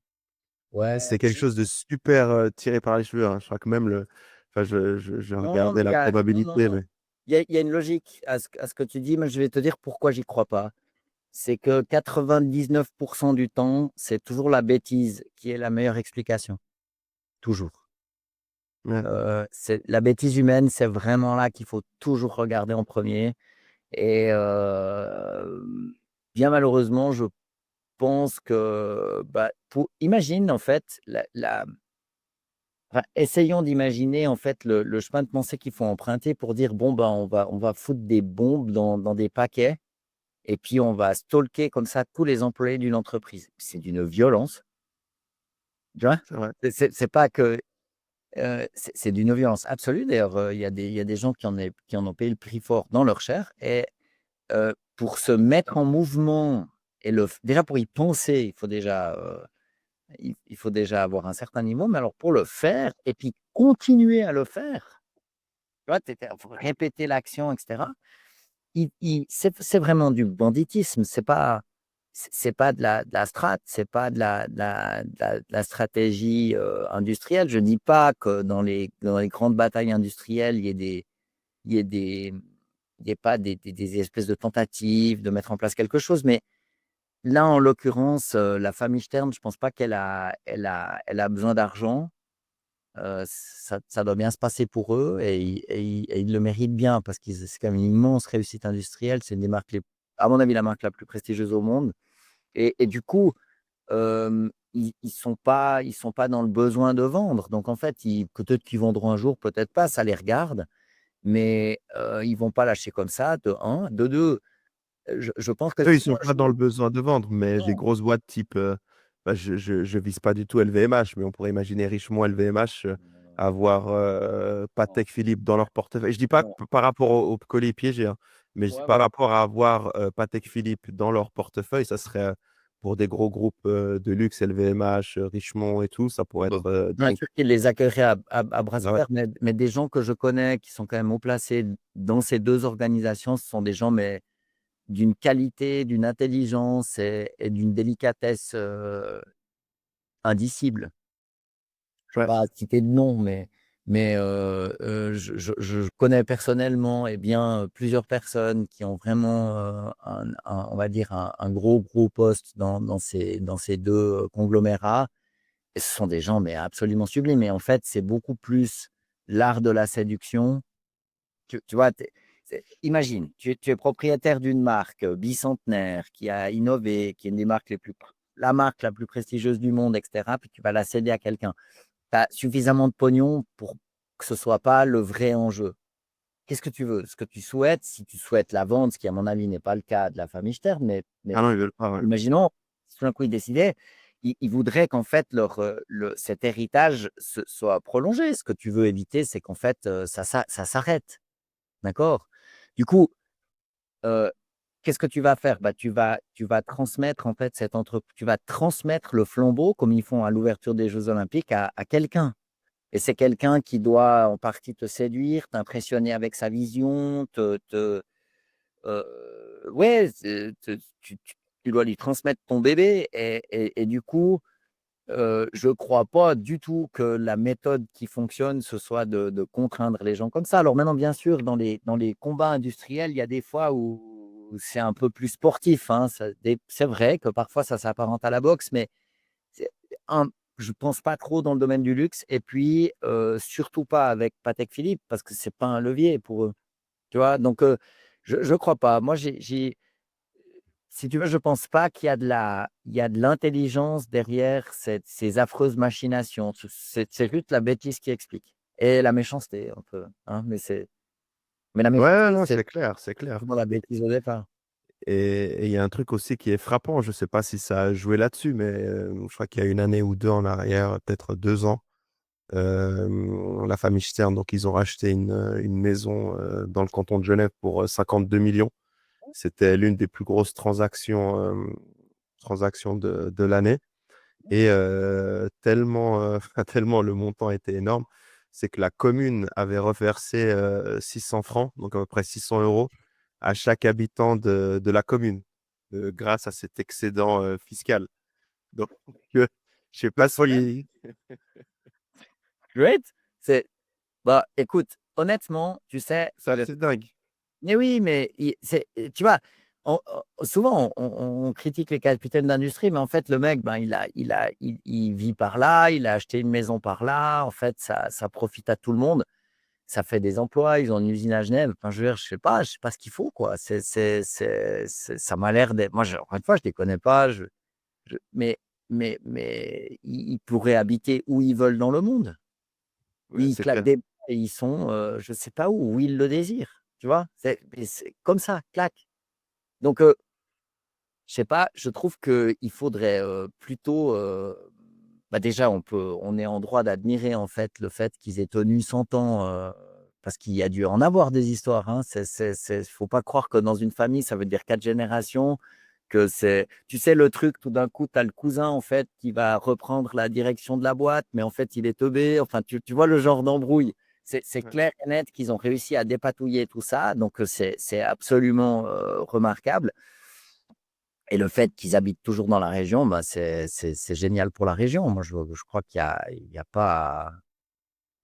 Ouais. C'est quelque chose de super tiré par les cheveux, hein. Je crois que même enfin, je Non, regardais mais la non, non, probabilité, non. mais Il y a une logique à ce que tu dis, mais je vais te dire pourquoi j'y crois pas. C'est que 99% du temps, c'est toujours la bêtise qui est la meilleure explication. Toujours. ouais, C'est la bêtise humaine, c'est vraiment là qu'il faut toujours regarder en premier. Et bien malheureusement, je pense que, bah, imagine en fait, enfin, essayons d'imaginer en fait le chemin de pensée qu'il faut emprunter pour dire bon, bah, on va foutre des bombes dans des paquets et puis on va stalker comme ça tous les employés d'une entreprise. C'est d'une violence, tu vois? c'est vrai. C'est pas que c'est d'une violence absolue. D'ailleurs, il y a des gens qui en ont payé le prix fort dans leur chair et pour se mettre en mouvement et déjà pour y penser, il faut déjà avoir un certain niveau, mais alors pour le faire et puis continuer à le faire, tu vois? Faut répéter l'action et cetera. C'est vraiment du banditisme, c'est pas de la strat, c'est pas de la stratégie, industrielle. Je dis pas que dans les grandes batailles industrielles, il y ait des il y ait pas des espèces de tentatives de mettre en place quelque chose, mais là, en l'occurrence, la famille Stern, je pense pas qu'elle a besoin d'argent. Ça doit bien se passer pour eux et ils le méritent bien parce que c'est quand même une immense réussite industrielle. C'est une des marques à mon avis, la marque la plus prestigieuse au monde et du coup, ils sont pas dans le besoin de vendre. Donc en fait, peut-être qu'ils vendront un jour, peut-être pas, ça les regarde, mais ils vont pas lâcher comme ça, de un. De 2, je pense que Eux, ils s'ils sont pas dans le besoin de vendre, mais des non, grosses boîtes type, bah, je vise pas du tout LVMH, mais on pourrait imaginer richement LVMH avoir non, Patek Philippe dans leur portefeuille. Je dis pas que non. par rapport au collier piégé, hein, mais Ouais, par ouais. rapport à avoir Patek Philippe dans leur portefeuille, ça serait pour des gros groupes de luxe, LVMH, Richemont et tout, ça pourrait Bon, être bien dingue. sûr qu'ils les accueilleraient à bras Ah ouais. ouverts, mais des gens que je connais qui sont quand même haut placés dans ces 2 organisations, ce sont des gens, mais d'une qualité, d'une intelligence et d'une délicatesse, indicible. Je ne Ouais. vais pas citer de nom, mais je connais personnellement et bien, plusieurs personnes qui ont vraiment, on va dire un gros, gros poste dans ces 2 conglomérats. Et ce sont des gens, mais absolument sublimes. Et en fait, c'est beaucoup plus l'art de la séduction. Tu vois, imagine, tu es propriétaire d'une marque bicentenaire qui a innové, qui est une des marques la marque la plus prestigieuse du monde, etc. Puis tu vas la céder à quelqu'un. Tu as suffisamment de pognon pour que ce soit pas le vrai enjeu. Qu'est-ce que tu veux? Ce que tu souhaites, si tu souhaites la vente, ce qui à mon avis n'est pas le cas de la famille Stern, mais Ah non, ils veulent pas, ouais. imaginons, si tout d'un coup ils décidaient, ils voudraient qu'en fait cet héritage soit prolongé. Ce que tu veux éviter, c'est qu'en fait ça s'arrête. D'accord? Du coup, heu, qu'est-ce que tu vas faire? Bah, tu vas transmettre en fait tu vas transmettre le flambeau comme ils font à l'ouverture des Jeux olympiques à quelqu'un. Et c'est quelqu'un qui doit en partie te séduire, t'impressionner avec sa vision, te ouais, tu dois lui transmettre ton bébé et du coup, je crois pas du tout que la méthode qui fonctionne, ce soit de contraindre les gens comme ça. Alors maintenant, bien sûr, dans les combats industriels, il y a des fois où c'est un peu plus sportif, hein. C'est vrai que parfois ça s'apparente à la boxe, mais c'est un je pense pas trop dans le domaine du luxe et puis, surtout pas avec Patek Philippe parce que c'est pas un levier pour eux, tu vois? Donc, je crois pas. Moi, j'ai si tu veux, je pense pas qu'il y a de l'intelligence derrière ces affreuses machinations. C'est juste la bêtise qui explique et la méchanceté un peu, hein, mais la Ouais, méchanceté, non, c'est c'est clair, c'est clair. vraiment la bêtise au départ. Et il y a un truc aussi qui est frappant, je sais pas si ça a joué là-dessus, mais je crois qu'il y a 1 année ou 2 en arrière, peut-être 2 ans, la famille Stern, donc ils ont racheté une maison, dans le canton de Genève pour, 52 millions. C'était l'une des plus grosses transactions de l'année et tellement, tellement le montant était énorme, c'est que la commune avait reversé, 600 francs, donc à peu près 600 € à chaque habitant de la commune, grâce à cet excédent, fiscal. Donc je sais pas Ouais. si Great! C'est Bah, écoute, honnêtement, tu sais, c'est assez dingue. mais oui, mais tu vois, souvent on critique les capitaines d'industrie, mais en fait, le mec, ben, il vit par là, il a acheté une maison par là. En fait, ça profite à tout le monde. Ça fait des emplois, ils ont une usine à Genève. Enfin, je sais pas ce qu'il faut, quoi. Ça m'a l'air d'être moi, encore une fois, je ne les connais pas, mais ils pourraient habiter où ils veulent dans le monde. Ouais, Ils c'est claquent tel des et ils sont, je sais pas où ils le désirent, tu vois? C'est comme ça, clac. Donc, je sais pas, je trouve qu'il faudrait, plutôt, bah, déjà on est en droit d'admirer, en fait, le fait qu'ils aient tenu 100 ans, parce qu'il y a dû en avoir des histoires, hein. Faut pas croire que dans une famille, ça veut dire 4 générations, que c'est tu sais le truc, tout d'un coup, tu as le cousin, en fait, qui va reprendre la direction de la boîte, mais en fait, il est teubé. Enfin, tu vois le genre d'embrouille? C'est ouais. clair et net qu'ils ont réussi à dépatouiller tout ça, donc c'est absolument, remarquable et le fait qu'ils habitent toujours dans la région, bah, c'est génial pour la région. Moi, je crois qu'il y a pas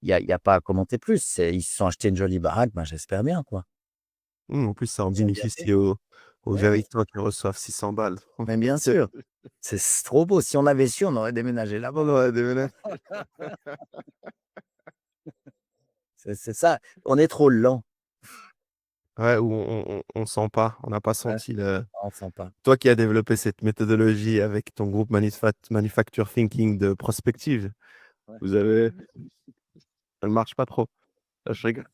il y a pas à commenter plus. Ils se sont achetés une jolie baraque, ben, j'espère bien, quoi. En plus, ça en Ils ont bien fait. bénéficie aux Mais oui, habitants qui reçoivent 600 balles. mais bien sûr, c'est trop beau. Si on avait su, on aurait déménagé On là-bas. aurait déménagé. C'est ça, on est trop lent. Ouais, où on sent pas, on n'a pas Ouais, senti le on sent pas. toi qui as développé cette méthodologie avec ton groupe Manufacture Thinking de prospective, Ouais. vous avez elle marche pas trop. Ah, je rigole,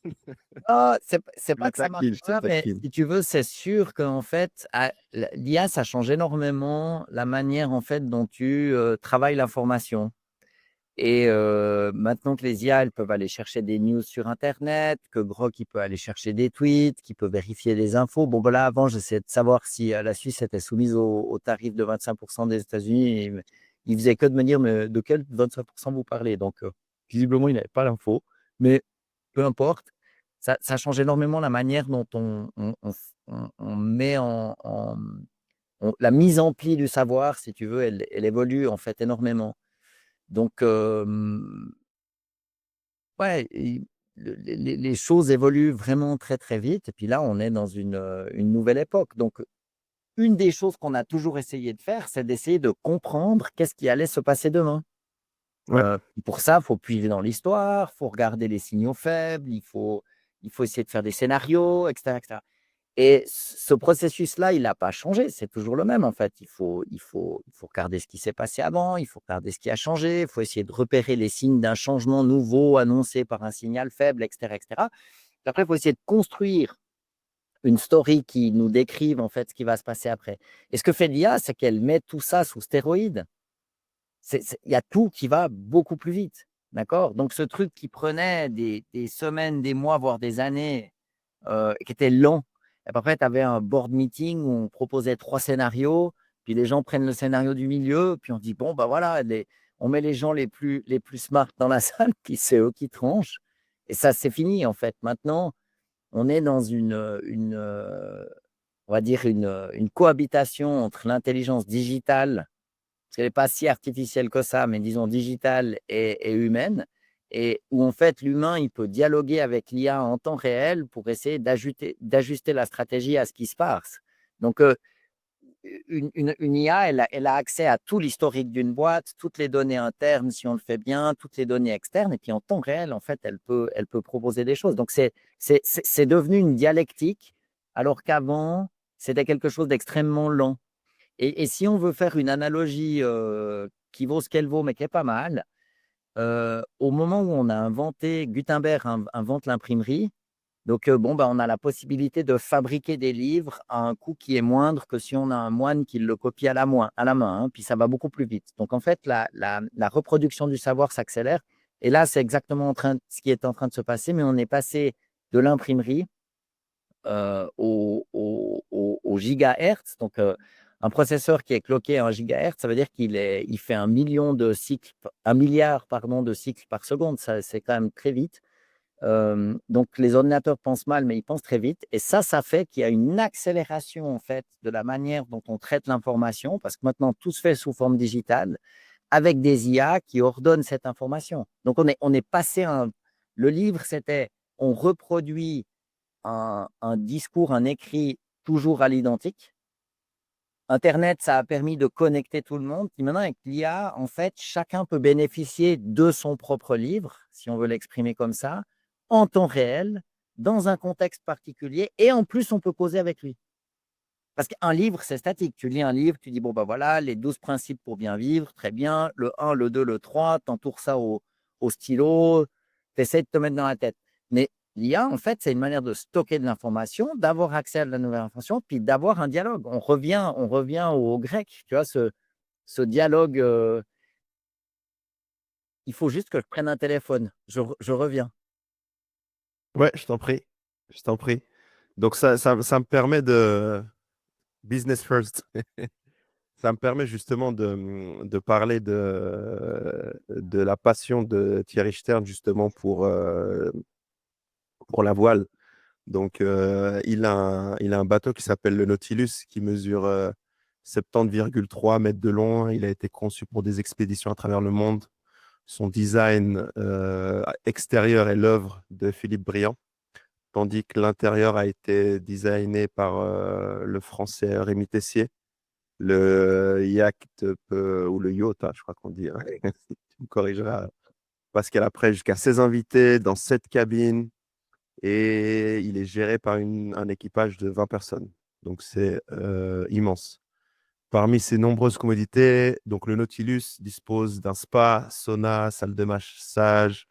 Ah, c'est je pas que ça marche te pas, mais taquine. si tu veux, c'est sûr qu'en fait, l'IA, ça change énormément la manière, en fait, dont tu, travailles l'information. Et maintenant que les IA, elles peuvent aller chercher des news sur internet, que Grok, il peut aller chercher des tweets, qu'il peut vérifier des infos. Bon, bah, là, avant, j'essayais de savoir si, la Suisse était soumise au tarif de 25 des États-Unis et il faisait que de me dire: «Mais de quel 25 vous parlez?» Donc visiblement, il n'avait pas l'info, mais peu importe. Ça change énormément la manière dont on met la mise en pli du savoir, si tu veux, elle évolue, en fait, énormément. Donc ouais, les choses évoluent vraiment très, très vite et puis là, on est dans une nouvelle époque. Donc, une des choses qu'on a toujours essayé de faire, c'est d'essayer de comprendre qu'est-ce qui allait se passer demain. Ouais, Pour ça, il faut puiser dans l'histoire, il faut regarder les signaux faibles, il faut essayer de faire des scénarios, et cetera, et cetera. Et ce processus-là, il n'a pas changé, c'est toujours le même en fait. Il faut regarder ce qui s'est passé avant, il faut regarder ce qui a changé, il faut essayer de repérer les signes d'un changement nouveau annoncé par un signal faible, et cetera, et cetera. Puis après, il faut essayer de construire une story qui nous décrive en fait ce qui va se passer après. Et ce que fait l'IA, c'est qu'elle met tout ça sous stéroïdes. Il y a tout qui va beaucoup plus vite, d'accord? Donc ce truc qui prenait des semaines, des mois, voire des années, qui était lent. Et puis après, tu avais un board meeting où on proposait 3 scénarios, puis les gens prennent le scénario du milieu, puis on dit: «Bon, bah, voilà, on met les gens les plus smart dans la salle, puis c'est eux qui tranchent» et ça, c'est fini, en fait. Maintenant, on est dans on va dire, une cohabitation entre l'intelligence digitale, parce qu'elle n'est pas si artificielle que ça, mais disons digitale et humaine, et où en fait l'humain, il peut dialoguer avec l'IA en temps réel pour essayer d'ajuster la stratégie à ce qui se passe. Donc, une IA, elle a accès à tout l'historique d'une boîte, toutes les données internes, si on le fait bien, toutes les données externes, et puis en temps réel, en fait, elle peut proposer des choses. Donc, c'est devenu une dialectique, alors qu'avant, c'était quelque chose d'extrêmement lent. Et si on veut faire une analogie qui vaut ce qu'elle vaut, mais qui est pas mal, au moment où on a inventé, Gutenberg invente l'imprimerie, donc, bon, bah, on a la possibilité de fabriquer des livres à un coût qui est moindre que si on a un moine qui le copie à la main, hein, puis ça va beaucoup plus vite. Donc, en fait, la reproduction du savoir s'accélère. Et là, c'est exactement ce qui est en train de se passer, mais on est passé de l'imprimerie au gigahertz. Donc, un processeur qui est cloqué à 1 gigahertz, ça veut dire il fait 1 million de cycles, 1 milliard, pardon, de cycles par seconde. Ça, c'est quand même très vite. Donc, les ordinateurs pensent mal, mais ils pensent très vite. Et ça fait qu'il y a une accélération en fait de la manière dont on traite l'information, parce que maintenant tout se fait sous forme digitale, avec des IA qui ordonnent cette information. Donc, on est passé le livre, c'était on reproduit un discours, un écrit toujours à l'identique. Internet, ça a permis de connecter tout le monde. Puis maintenant, avec l'IA, en fait, chacun peut bénéficier de son propre livre, si on veut l'exprimer comme ça, en temps réel, dans un contexte particulier. Et en plus, on peut causer avec lui. Parce qu'un livre, c'est statique. Tu lis un livre, tu dis, bon, ben voilà, les 12 principes pour bien vivre, très bien. Le un, le 2, le 3, tu entoures ça au stylo, tu essaies de te mettre dans la tête. Mais l'IA, en fait, c'est une manière de stocker de l'information, d'avoir accès à de la nouvelle information, puis d'avoir un dialogue. On revient au grec, tu vois, ce dialogue. Il faut juste que je prenne un téléphone. Je reviens. Ouais, je t'en prie. Je t'en prie. Donc ça me permet de business first. Ça me permet justement de parler de la passion de Thierry Stern justement pour la voile. Donc, il a un bateau qui s'appelle le Nautilus qui mesure 70,3 mètres de long. Il a été conçu pour des expéditions à travers le monde. Son design extérieur est l'œuvre de Philippe Briand, tandis que l'intérieur a été designé par le français Rémi Tessier. Le yacht ou le yacht, hein, je crois qu'on dit, hein. Tu me corrigeras, Pascal, après, jusqu'à 16 invités dans 7 cabines et il est géré par un équipage de 20 personnes. Donc, c'est immense. Parmi ces nombreuses commodités, donc le Nautilus dispose d'un spa, sauna, salle de massage,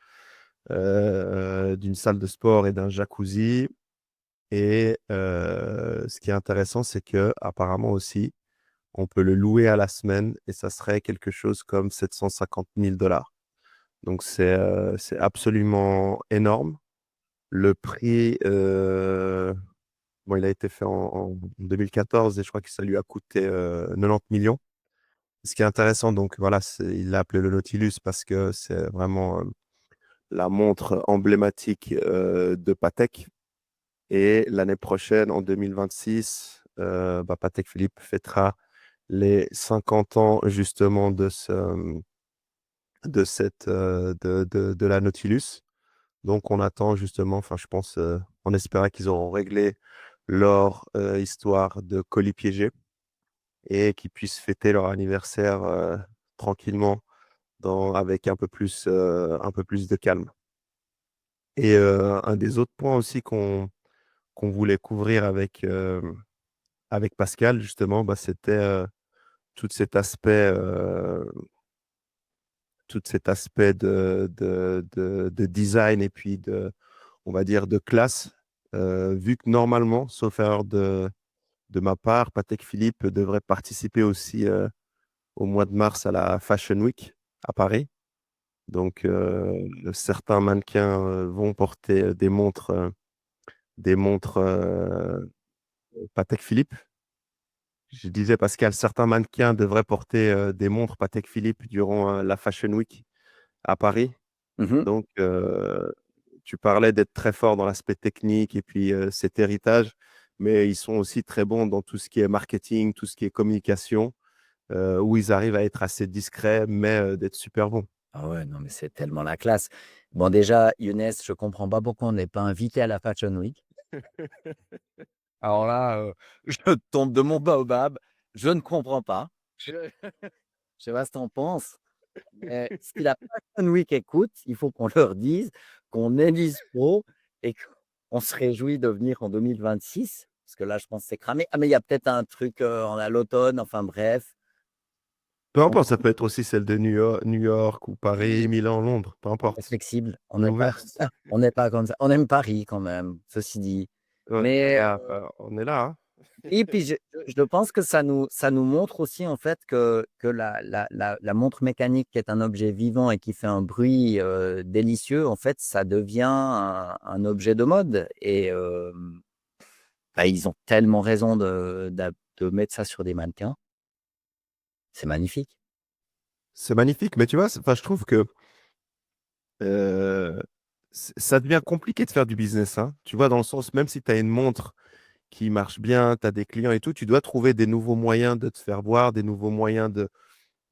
d'une salle de sport et d'un jacuzzi. Et ce qui est intéressant, c'est que apparemment aussi, on peut le louer à la semaine et ça serait quelque chose comme 750 000 $. Donc, c'est absolument énorme. Le prix, bon, il a été fait en 2014 et je crois que ça lui a coûté 90 millions. Ce qui est intéressant, donc voilà, il l'a appelé le Nautilus parce que c'est vraiment la montre emblématique de Patek. Et l'année prochaine, en 2026, Patek Philippe fêtera les 50 ans justement de la Nautilus. Donc, on attend justement, enfin, je pense, on espérait qu'ils auront réglé leur histoire de colis piégés et qu'ils puissent fêter leur anniversaire tranquillement avec un peu plus de calme. Et un des autres points aussi qu'on voulait couvrir avec Pascal, justement, c'était tout cet aspect, tout cet aspect de design et puis on va dire, de classe, vu que normalement, sauf erreur de ma part, Patek Philippe devrait participer aussi au mois de mars à la Fashion Week à Paris. Donc, certains mannequins vont porter des montres Patek Philippe. Je disais, Pascal, certains mannequins devraient porter des montres Patek Philippe durant la Fashion Week à Paris. Mhm. Donc, tu parlais d'être très fort dans l'aspect technique et puis cet héritage. mais ils sont aussi très bons dans tout ce qui est marketing, tout ce qui est communication, où ils arrivent à être assez discrets, mais d'être super bons. Ah ouais, non, mais c'est tellement la classe. Bon, déjà, Younes, je comprends pas pourquoi on n'est pas invité à la Fashion Week. Alors là, je tombe de mon baobab, je ne comprends pas. Je sais pas ce que tu en penses, mais si la Fashion Week écoute, il faut qu'on leur dise qu'on est dispo et qu'on se réjouit de venir en 2026, parce que là, je pense que c'est cramé. Ah, mais il y a peut-être un truc, à l'automne, enfin bref, Peu on importe, ça peut être aussi celle de New York ou Paris, Milan, Londres, peu est importe. flexible. On On est n'est pas ouvert. comme ça. On n'est pas comme ça. On aime Paris quand même, ceci dit. Ouais, Mais bah, on est là, hein. et puis je pense que ça nous montre aussi en fait que la montre mécanique qui est un objet vivant et qui fait un bruit, délicieux, en fait, ça devient un objet de mode et bah, ils ont tellement raison de mettre ça sur des mannequins. C'est magnifique. C'est magnifique, mais tu vois, enfin, je trouve que euh, ça devient compliqué de faire du business, hein. Tu vois, dans le sens, même si tu as une montre qui marche bien, tu as des clients et tout, tu dois trouver des nouveaux moyens de te faire voir, des nouveaux moyens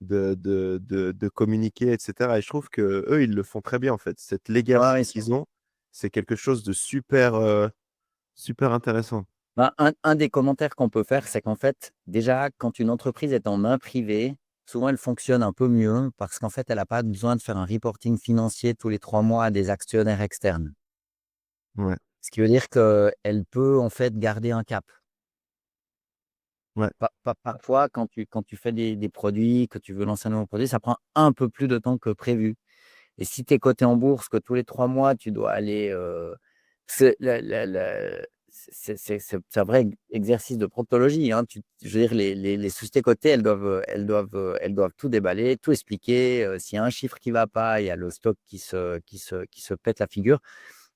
de communiquer, etc. Et je trouve que eux, ils le font très bien, en fait. Cette Ouais, legacy ils sont qu'ils ont, c'est quelque chose de super, super intéressant. ben, un des commentaires qu'on peut faire, c'est qu'en fait, déjà, quand une entreprise est en main privée, souvent elle fonctionne un peu mieux parce qu'en fait, elle a pas besoin de faire un reporting financier tous les 3 mois à des actionnaires externes. Ouais, Ce qui veut dire qu'elle peut en fait garder un cap. ouais, Parfois, quand tu fais des produits, que tu veux lancer un nouveau produit, ça prend un peu plus de temps que prévu. Et si tu es coté en bourse, que tous les 3 mois, tu dois aller, c'est c'est un vrai exercice de proctologie, hein. Je veux dire, les sociétés cotées, elles doivent tout déballer, tout expliquer. S'il y a un chiffre qui va pas, il y a le stock qui se pète la figure.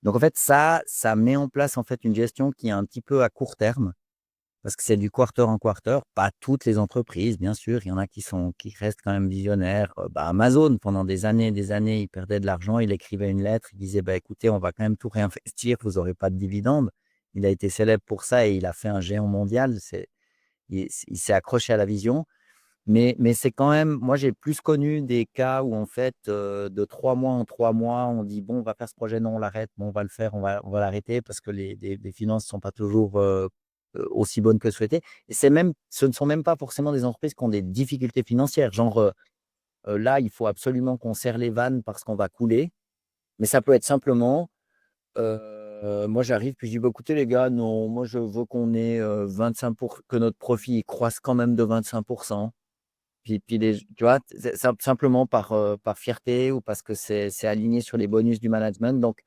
Donc en fait, ça met en place en fait une gestion qui est un petit peu à court terme. Parce que c'est du quarter en quarter, pas toutes les entreprises, bien sûr, il y en a qui restent quand même visionnaires. Bah, Amazon, pendant des années, il perdait de l'argent, il écrivait une lettre, il disait: «Bah, écoutez, on va quand même tout réinvestir, vous aurez pas de dividendes». Il a été célèbre pour ça et il a fait un géant mondial. Il s'est accroché à la vision, mais c'est quand même moi, j'ai plus connu des cas où en fait, de 3 mois en 3 mois, on dit: «Bon, on va faire ce projet, non, on l'arrête, bon, on va le faire, on va l'arrêter» parce que les finances ne sont pas toujours, aussi bonnes que souhaitées et ce ne sont même pas forcément des entreprises qui ont des difficultés financières, genre, là, il faut absolument qu'on serre les vannes parce qu'on va couler, mais ça peut être simplement, moi, j'arrive puis je dis: «Bah, écoutez les gars, non, moi je veux qu'on ait, 25 que notre profit il croisse quand même de 25. Puis tu vois? C'est simplement par fierté ou parce que c'est aligné sur les bonus du management. Donc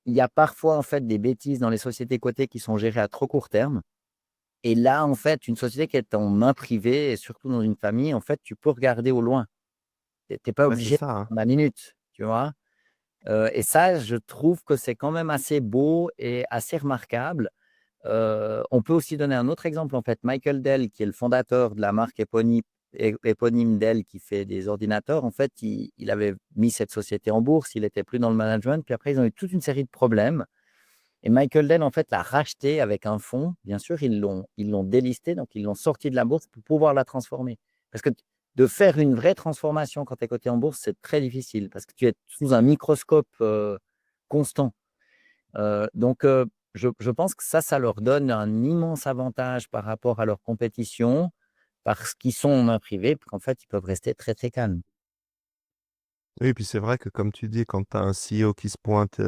il y a parfois, en fait, des bêtises dans les sociétés cotées qui sont gérées à trop court terme et là, en fait, une société qui est en main privée et surtout dans une famille, en fait, tu peux regarder au loin. Tu es pas ouais, c'est obligé ça, hein. à la minute, tu vois? Et ça, je trouve que c'est quand même assez beau et assez remarquable. On peut aussi donner un autre exemple, en fait. Michael Dell, qui est le fondateur de la marque éponyme Dell qui fait des ordinateurs, en fait, il avait mis cette société en bourse, il était plus dans le management, puis après ils ont eu toute une série de problèmes et Michael Dell, en fait, l'a racheté avec un fonds. Bien sûr, ils l'ont délisté, donc ils l'ont sorti de la bourse pour pouvoir la transformer. Parce que de faire une vraie transformation quand tu es coté en bourse, c'est très difficile parce que tu es sous un microscope, constant. Donc je pense que ça leur donne un immense avantage par rapport à leur compétition, parce qu'ils sont en main privée, puis qu'en fait, ils peuvent rester très, très calmes. Oui, puis c'est vrai que comme tu dis, quand tu as un CEO qui se pointe,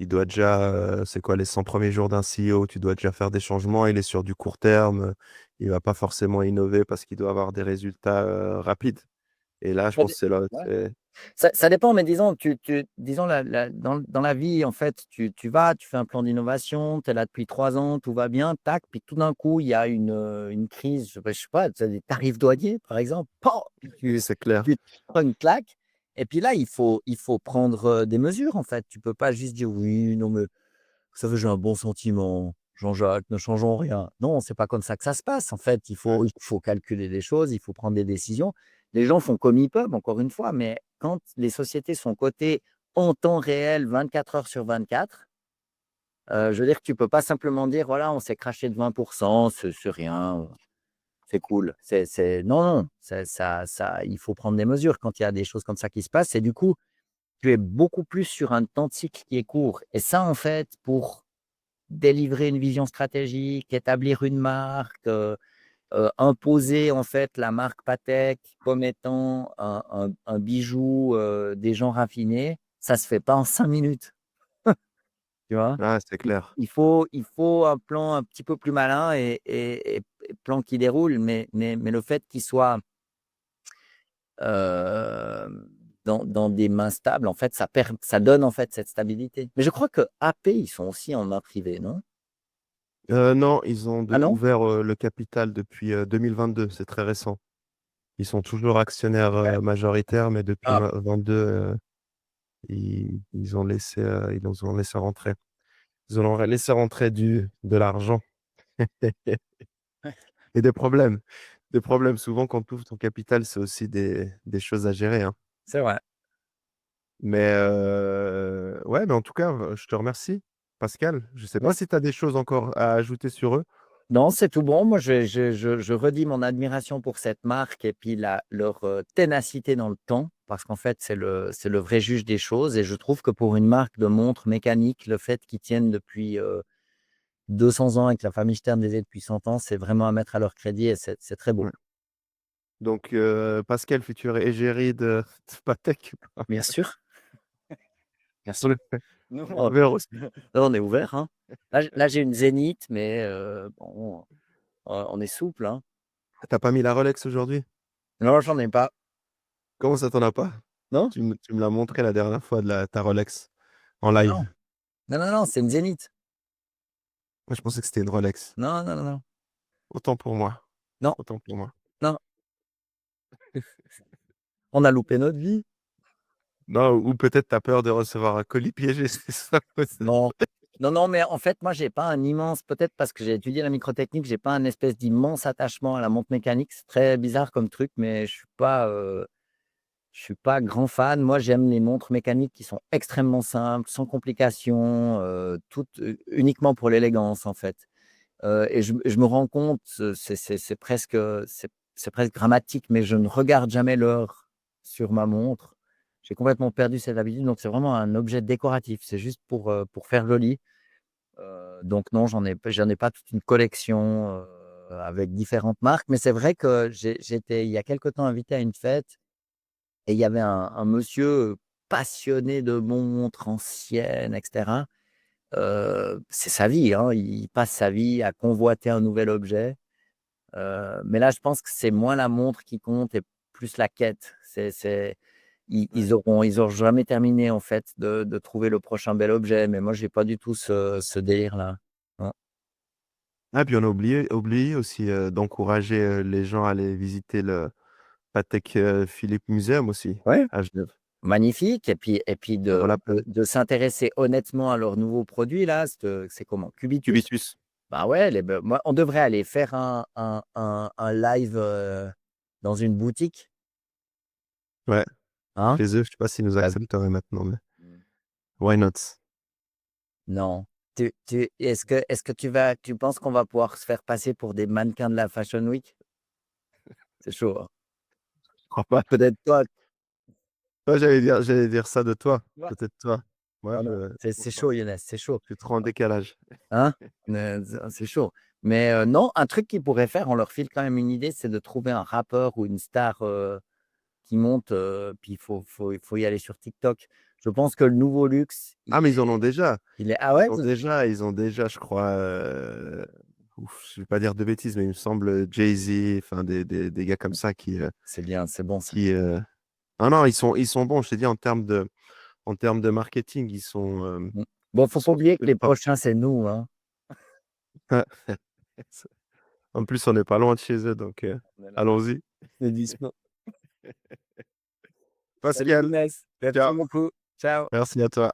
il doit déjà, c'est quoi, les 100 premiers jours d'un CEO, tu dois déjà faire des changements, il est sur du court terme, il va pas forcément innover parce qu'il doit avoir des résultats rapides. Et là, je Ça pense dé que c'est là, Ouais. Ça dépend, mais disons dans la vie, en fait, tu vas, tu fais un plan d'innovation, tu es là depuis 3 ans, tout va bien, tac, puis tout d'un coup, il y a une crise, je sais pas, tu as des tarifs douaniers, par exemple, pan! Puis c'est clair. tu te prends une claque et puis là, il faut prendre, des mesures, en fait. Tu peux pas juste dire: «Oui, non, mais vous savez, j'ai un bon sentiment, Jean-Jacques, ne changeons rien». Non, c'est pas comme ça que ça se passe. En fait, Ouais. il faut calculer des choses, il faut prendre des décisions. Les gens font comme ils peuvent, encore une fois, mais quand les sociétés sont cotées en temps réel, 24 heures sur 24, Je veux dire, tu peux pas simplement dire: «Voilà, on s'est crashé de 20, c'est rien, c'est cool». Non, non, il faut prendre des mesures quand il y a des choses comme ça qui se passent et du coup, tu es beaucoup plus sur un temps de cycle qui est court et ça, en fait, pour délivrer une vision stratégique, établir une marque, imposer, en fait, la marque Patek comme étant un bijou, des gens raffinés, ça se fait pas en 5 minutes, tu vois? Ah, c'est clair. Il faut un plan un petit peu plus malin et plan qui déroule, mais le fait qu'il soit, hem, dans des mains stables, en fait, ça donne, en fait, cette stabilité. Mais je crois que AP, ils sont aussi en main privée, non? Non, ils ont Ah non? ouvert le capital depuis 2022, c'est très récent. Ils sont toujours actionnaires Ouais. majoritaires, mais depuis Ah, 22, ils nous ont laissé rentrer. Ils ont laissé rentrer de l'argent et des problèmes. Des problèmes. Souvent, quand tu ouvres ton capital, c'est aussi des choses à gérer, hein. c'est vrai. Mais ouais, mais en tout cas, je te remercie, Pascal. Je sais pas Non, si tu as des choses encore à ajouter sur eux? non, c'est tout bon. Moi, je redis mon admiration pour cette marque et puis leur, ténacité dans le temps, parce qu'en fait, c'est le vrai juge des choses et je trouve que pour une marque de montres mécaniques, le fait qu'ils tiennent depuis, 200 ans et que la famille Stern les ait depuis 100 ans, c'est vraiment à mettre à leur crédit et c'est très beau. Ouais. Donc Pascal, futur égérie de Patek. Bien sûr, bien On sûr. est Nous, on est ouvert aussi. on est ouvert, hein. Là, j'ai une Zénith, mais bon, on est souple, hein. Tu as pas mis la Rolex aujourd'hui? Non, j'en ai pas. Comment ça, tu en as pas? Non? Tu me l'as montré la dernière fois de ta Rolex en live. Non. Non, non, non, c'est une Zénith. Moi, je pensais que c'était une Rolex. Non, non, non, non. Autant pour moi, Non, autant pour moi. non, on a loupé notre vie. Non, ou peut-être tu as peur de recevoir un colis piégé, c'est ça peut-être? Non. Non, non, mais en fait, moi, j'ai pas un immense peut-être parce que j'ai étudié la microtechnique, j'ai pas un espèce d'immense attachement à la montre mécanique. C'est très bizarre comme truc, mais je suis pas grand fan. Moi, j'aime les montres mécaniques qui sont extrêmement simples, sans complications, toutes, uniquement pour l'élégance, en fait. Et je me rends compte, c'est presque, c'est presque dramatique, mais je ne regarde jamais l'heure sur ma montre. J'ai complètement perdu cette habitude, donc c'est vraiment un objet décoratif. C'est juste pour faire joli. Donc non, j'en ai pas toute une collection, avec différentes marques, mais c'est vrai que j'étais il y a quelque temps invité à une fête et il y avait un monsieur, passionné de montres anciennes et cetera. C'est sa vie, hein, il passe sa vie à convoiter un nouvel objet. Mais là, je pense que c'est moins la montre qui compte et plus la quête. Ouais. Ils auront jamais terminé en fait de trouver le prochain bel objet, mais moi j'ai pas du tout ce délire-là. Non. Ah, puis on a oublié aussi, d'encourager, les gens à aller visiter le Patek, Philippe Museum aussi, Ouais. à Genève. Magnifique et puis Ça vaut de la de peine. de s'intéresser honnêtement à leurs nouveaux produits là, c'est comment? Cubitus? Cubitus. Bah ouais, moi on devrait aller faire un live, dans une boutique, Ouais, hein? chez eux, je sais pas s'ils nous Bah oui. accepteraient maintenant, mais Mmh. why not? Non. Est-ce que tu penses qu'on va pouvoir se faire passer pour des mannequins de la Fashion Week? C'est chaud, hein. Je crois pas. Peut-être toi, Ouais, j'allais dire ça de toi, tu vois? peut-être toi. Moi, Non, non, c'est je pense c'est pas. chaud Younes, c'est chaud, Je suis trop en décalage. hein? C'est chaud. Mais non, un truc qu'ils pourraient faire, on leur file quand même une idée, c'est de trouver un rappeur ou une star, qui monte, puis il faut y aller sur TikTok. Je pense que le nouveau luxe, Ah, mais ils en ont déjà. ah ouais? Ils ont déjà, je crois, ouf, je vais pas dire de bêtises, mais il me semble, Jay-Z, enfin des gars comme ça C'est bien, c'est bon ça. qui, non, non, ils sont bons, je t'ai dit en termes de marketing, Mmh. Bon, ils faut pas sont oublier que les ultra prochains, c'est nous, hein. en plus, on n'est pas loin de chez eux, donc On est là. allons-y. C'est dispo. Salut Pascal, Younes, merci ciao. beaucoup. Ciao. Merci à toi.